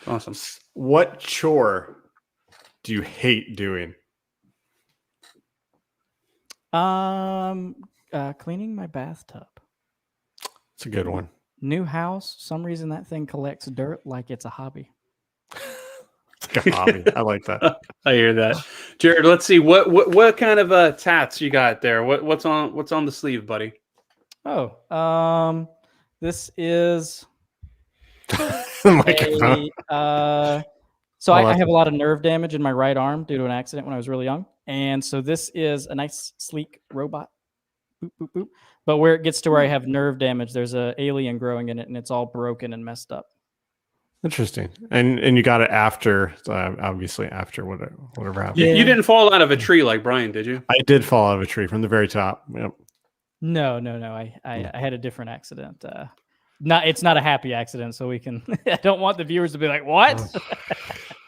Awesome. What chore do you hate doing? Cleaning my bathtub. It's a good one. New house. Some reason that thing collects dirt like it's a hobby. It's like a hobby. I like that. I hear that. Jared, let's see what kind of tats you got there. What's on the sleeve, buddy? Oh, this is The microphone. so I have a lot of nerve damage in my right arm due to an accident when I was really young. And so this is a nice, sleek robot. Boop, boop, boop. But where it gets to where I have nerve damage, there's an alien growing in it, and it's all broken and messed up. Interesting. And you got it after, obviously after whatever happened. You didn't fall out of a tree like Brian, did you? I did fall out of a tree from the very top. Yep. No. I had a different accident. It's not a happy accident, so we can. I don't want the viewers to be like, "What?"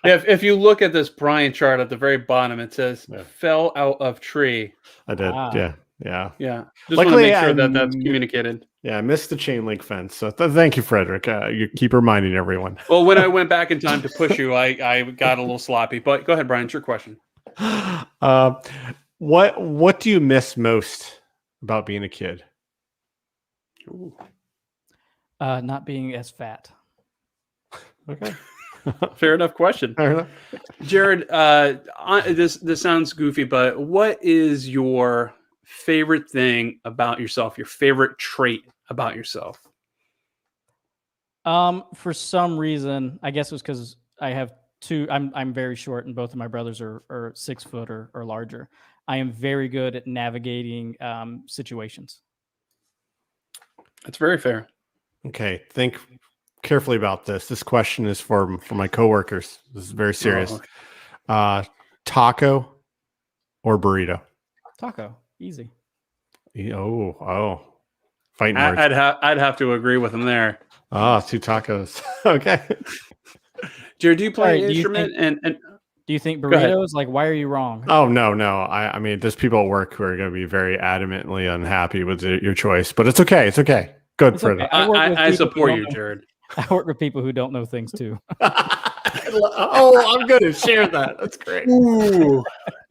If you look at this Brian chart at the very bottom, it says "fell out of tree." I did. Yeah. Yeah. Just want to Luckily, make sure that that's communicated. Yeah, I missed the chain link fence. So thank you, Frederick. You keep reminding everyone. Well, when I went back in time to push you, I got a little sloppy. But go ahead, Brian. It's your question. What do you miss most about being a kid? Ooh. Not being as fat. Okay. Fair enough question. Fair enough. Jared, this sounds goofy, but what is your favorite thing about yourself? Your favorite trait about yourself? For some reason, I guess it was because I have two. I'm very short, and both of my brothers are 6 foot or larger. I am very good at navigating situations. That's very fair. Okay. Think carefully about this. This question is for my coworkers. This is very serious. Oh, okay. Taco or burrito? Taco, easy. Oh. Fighting words. I'd have to agree with him there. Ah, 2 tacos. Okay. Jared, do you play Sorry, an instrument? And Do you think Go ahead. burritos? Like, why are you wrong? Oh, no. I mean, there's people at work who are going to be very adamantly unhappy with your choice, but it's okay. It's okay. Good It's for okay. them. I support you, Jared. I work with people who don't know things too. Oh, I'm going to share that. That's great. Ooh,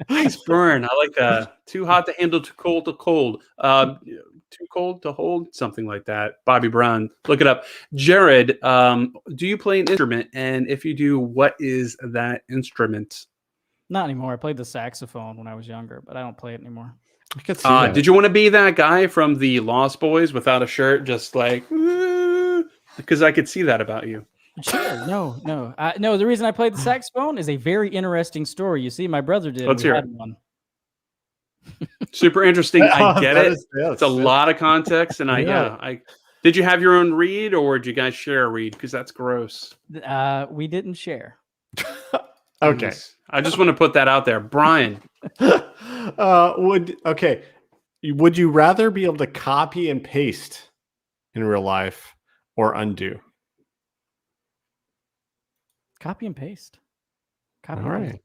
nice burn. I like that. Too hot to handle, too cold to cold. Too cold to hold, something like that. Bobby Brown, look it up. Jared, do you play an instrument? And if you do, what is that instrument? Not anymore. I played the saxophone when I was younger, but I don't play it anymore. I could see that. Did you want to be that guy from the Lost Boys without a shirt, just like, because I could see that about you. Sure. No. No, the reason I played the saxophone is a very interesting story. You see, my brother did. Let's We hear had it. one. Super interesting. I get it. Yeah, It's a lot of context, and I did you have your own read, or did you guys share a read? Because that's gross. We didn't share. Okay. I just want to put that out there, Brian. Would you rather be able to copy and paste in real life or undo? Copy and paste. Copy All and right. paste.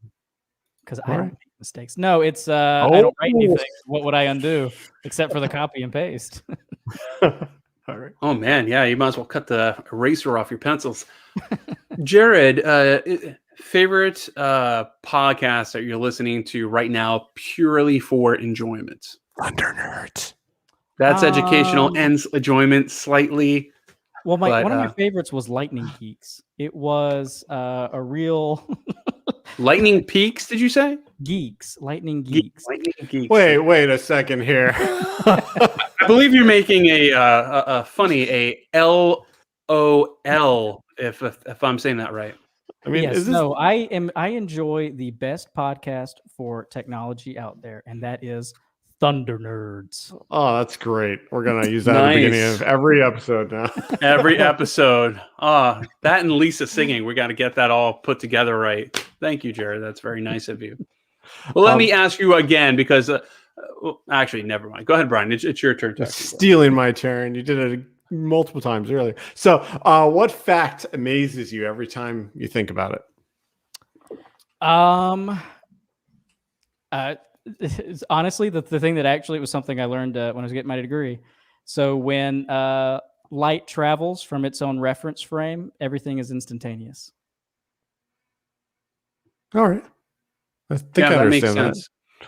Because All I don't right. make mistakes. No, it's I don't write anything. What would I undo except for the copy and paste? All right. Oh man, yeah, you might as well cut the eraser off your pencils. Jared, favorite podcast that you're listening to right now purely for enjoyment? Thunder Nerds. That's educational and enjoyment slightly. Well, But, one of my favorites was Lightning Geeks. It was a real Lightning Peaks, did you say? geeks, Lightning Geeks. Lightning Geeks. Wait a second here. I believe you're making a funny LOL if I'm saying that right. I mean, Yes, is this, no, I enjoy the best podcast for technology out there, and that is Thunder Nerds. oh, that's great. We're gonna use that at the beginning Nice. of every episode now. Every episode. That and Lisa singing. We got to get that all put together right. Thank you, Jared. That's very nice of you. Well, let me ask you again because, well, actually, never mind. Go ahead, Brian. It's your turn. To You're ask me. stealing my turn. You did a multiple times earlier. So, what fact amazes you every time you think about it? It's honestly the thing that actually was something I learned when I was getting my degree. So when light travels from its own reference frame, everything is instantaneous. All right. I think Yeah, I that makes understand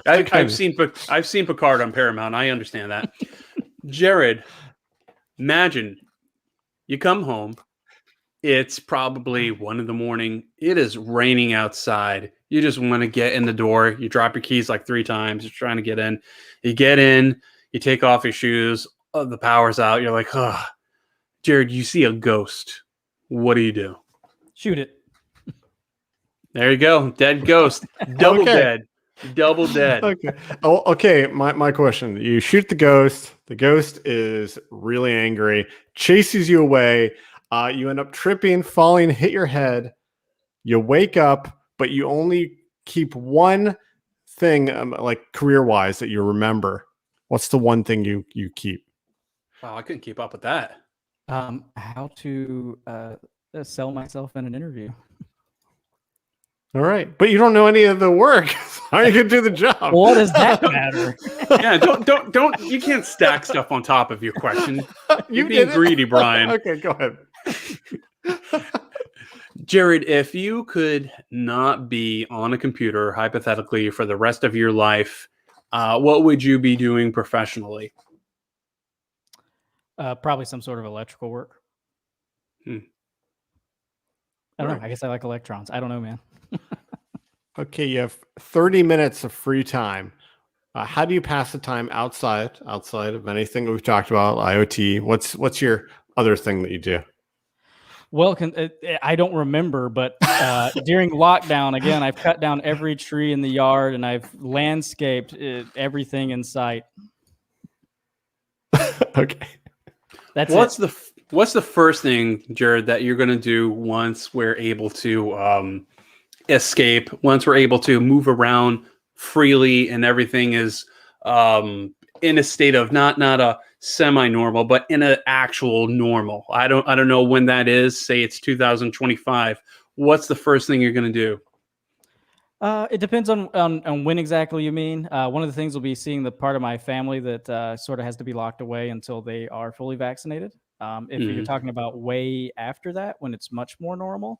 that. sense. I've seen Picard on Paramount. I understand that. Jared, imagine you come home. It's probably 1 a.m. It is raining outside. You just want to get in the door. You drop your keys like 3 times. You're trying to get in. You get in. You take off your shoes. Oh, the power's out. You're like, oh, Jared, you see a ghost. What do you do? Shoot it. There you go. Dead ghost. Double dead. Double dead. Okay. Oh, okay. My question. You shoot the ghost. The ghost is really angry, chases you away. You end up tripping, falling, hit your head. You wake up, but you only keep one thing, like career-wise, that you remember. What's the one thing you keep? Oh, I couldn't keep up with that. How to sell myself in an interview. All right, but you don't know any of the work. How are you gonna do the job? Well, what does that matter? Yeah, don't. You can't stack stuff on top of your question. You're being did it. greedy, Brian. Okay, go ahead. Jared, if you could not be on a computer, hypothetically, for the rest of your life, what would you be doing professionally? Probably some sort of electrical work. I don't know. I guess I like electrons. I don't know, man. Okay, you have 30 minutes of free time. How do you pass the time outside of anything that we've talked about, IoT? What's your other thing that you do? Well, I don't remember, but during lockdown, again, I've cut down every tree in the yard and I've landscaped everything in sight. Okay. What's the first thing, Jared, that you're going to do once we're able to escape, once we're able to move around freely and everything is in a state of not a semi-normal, but in an actual normal? I don't know when that is. Say it's 2025. What's the first thing you're going to do? It depends on when exactly you mean. One of the things will be seeing the part of my family that sort of has to be locked away until they are fully vaccinated. If you're talking about way after that, when it's much more normal,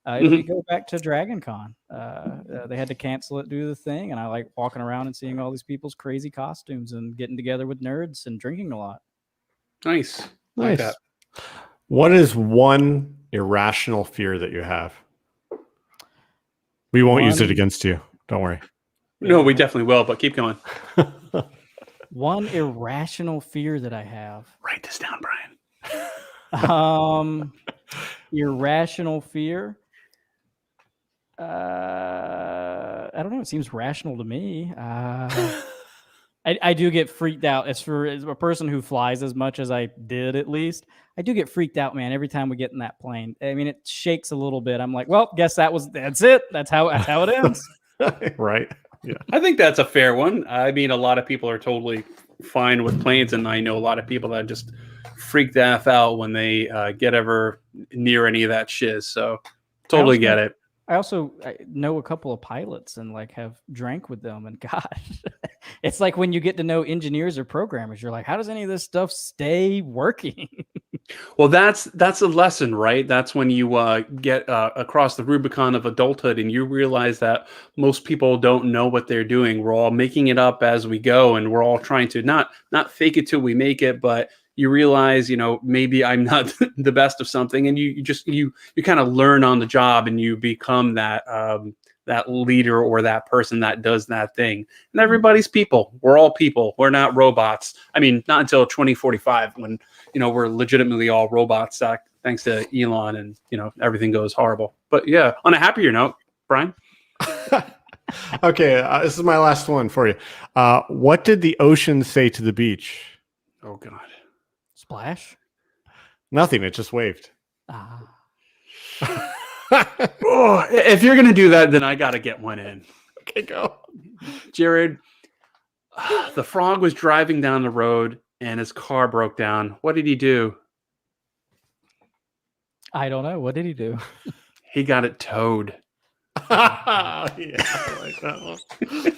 it'll be go back to Dragon Con. They had to cancel it due to the thing, and I like walking around and seeing all these people's crazy costumes and getting together with nerds and drinking a lot. Nice. Nice. Like that. What is one irrational fear that you have? We won't use it against you. Don't worry. No, we definitely will, but keep going. One irrational fear that I have. Write this down, Brian. Irrational fear. I don't know. It seems rational to me. I do get freaked out. As a person who flies as much as I did, at least, I do get freaked out, man, every time we get in that plane. I mean, it shakes a little bit. I'm like, well, guess that's it. That's how it ends. Right. Yeah. I think that's a fair one. I mean, a lot of people are totally fine with planes, and I know a lot of people that just freak the F out when they get ever near any of that shiz. So totally get it. I also know a couple of pilots and like have drank with them, and gosh, it's like when you get to know engineers or programmers, you're like, how does any of this stuff stay working? Well, that's a lesson, right? That's when you get across the Rubicon of adulthood and you realize that most people don't know what they're doing. We're all making it up as we go, and we're all trying to not fake it till we make it, but you realize, maybe I'm not the best of something, and you kind of learn on the job, and you become that leader or that person that does that thing. And everybody's people. We're all people. We're not robots. I mean, not until 2045 when we're legitimately all robots, thanks to Elon, and everything goes horrible. But yeah, on a happier note, Brian. Okay, this is my last one for you. What did the ocean say to the beach? Oh God. Splash? Nothing. It just waved. Oh, if you're gonna do that, then I gotta get one in. Okay, go. Jared, the frog was driving down the road and his car broke down. What did he do? I don't know. What did he do? He got it towed. Yeah, I like that one.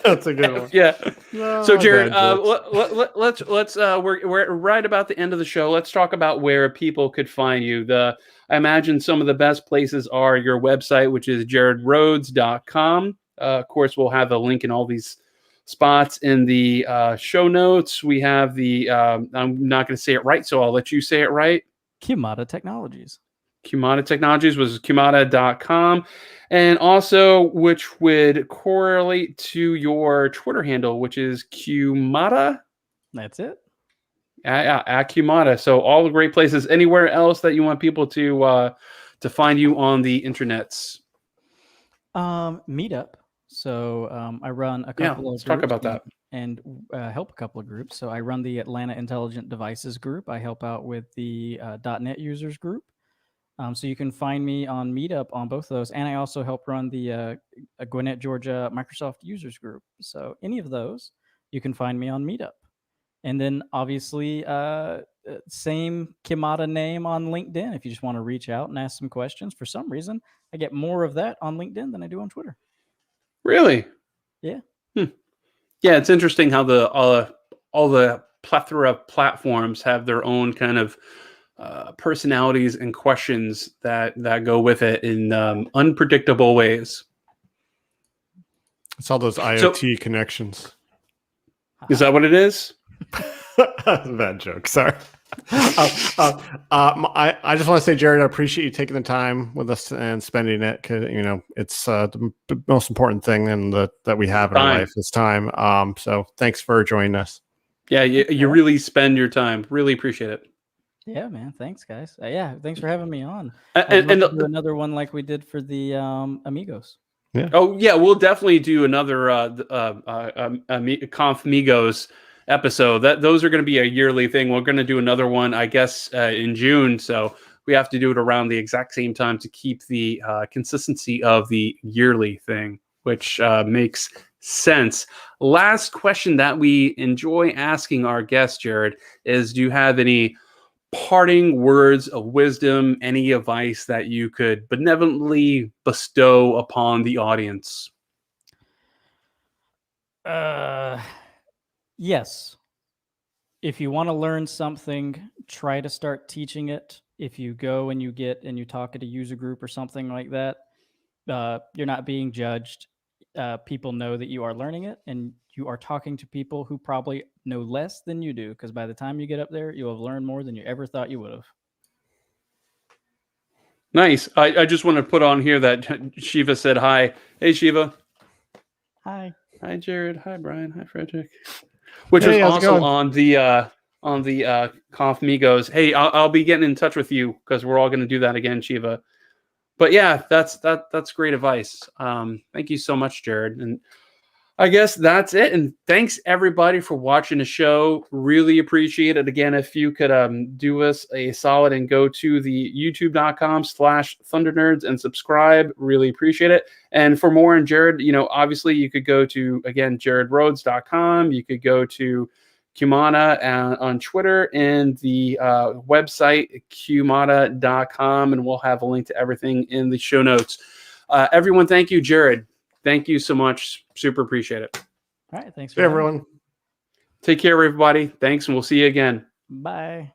That's a good one. Yeah. No, So Jared, bad jokes. let's we're right about the end of the show. Let's talk about where people could find you. I imagine some of the best places are your website, which is jaredrhodes.com. Of course, we'll have a link in all these spots in the show notes. We have the I'm not going to say it right, so I'll let you say it right. QiMata Technologies. QiMata Technologies was QiMata.com. And also, which would correlate to your Twitter handle, which is QiMata. That's it. At QiMata. So all the great places. Anywhere else that you want people to find you on the internets? Meetup. So I run a couple of let's talk about that. and help a couple of groups. So I run the Atlanta Intelligent Devices group. I help out with the .NET users group. So you can find me on Meetup on both of those. And I also help run the Gwinnett, Georgia Microsoft users group. So any of those, you can find me on Meetup. And then obviously, same QiMata name on LinkedIn. If you just want to reach out and ask some questions, for some reason, I get more of that on LinkedIn than I do on Twitter. Really? Yeah. Yeah, it's interesting how all the plethora of platforms have their own kind of personalities and questions that go with it in unpredictable ways. It's all those IoT connections. Is that what it is? Bad joke. Sorry. I just want to say, Jared, I appreciate you taking the time with us and spending it, because it's the most important thing that we have in our life is time. So thanks for joining us. Yeah, you really spend your time. Really appreciate it. Yeah, man. Thanks, guys. Yeah, thanks for having me on. And do another one like we did for the Amigos. Yeah. Oh yeah, we'll definitely do another Conf Migos episode. Those are going to be a yearly thing. We're going to do another one, I guess, in June. So we have to do it around the exact same time to keep the consistency of the yearly thing, which makes sense. Last question that we enjoy asking our guests, Jared, is: do you have any parting words of wisdom, any advice that you could benevolently bestow upon the audience? Yes. If you want to learn something, try to start teaching it. If you go and you talk at a user group or something like that, you're not being judged. People know that you are learning it, and you are talking to people who probably know less than you do, because by the time you get up there, you'll have learned more than you ever thought you would have. Nice. I just want to put on here that Shiva said hi. Hey, Shiva. Hi. Hi, Jared. Hi, Brian. Hi, Frederick. Which Hey, is how's it also going? on the Conf Migos. Hey, I'll be getting in touch with you, because we're all going to do that again, Shiva. But yeah, that's great advice. Thank you so much, Jared. And I guess that's it. And thanks everybody for watching the show. Really appreciate it. Again, if you could do us a solid and go to the youtube.com/thundernerds and subscribe. Really appreciate it. And for more on Jared, obviously you could go to, again, jaredrhodes.com. You could go to QiMata on Twitter, and the website QiMata.com, and we'll have a link to everything in the show notes. Everyone, thank you, Jared. Thank you so much. Super appreciate it. All right. Thanks Hey, everyone. Take care, everybody. Thanks, and we'll see you again. Bye.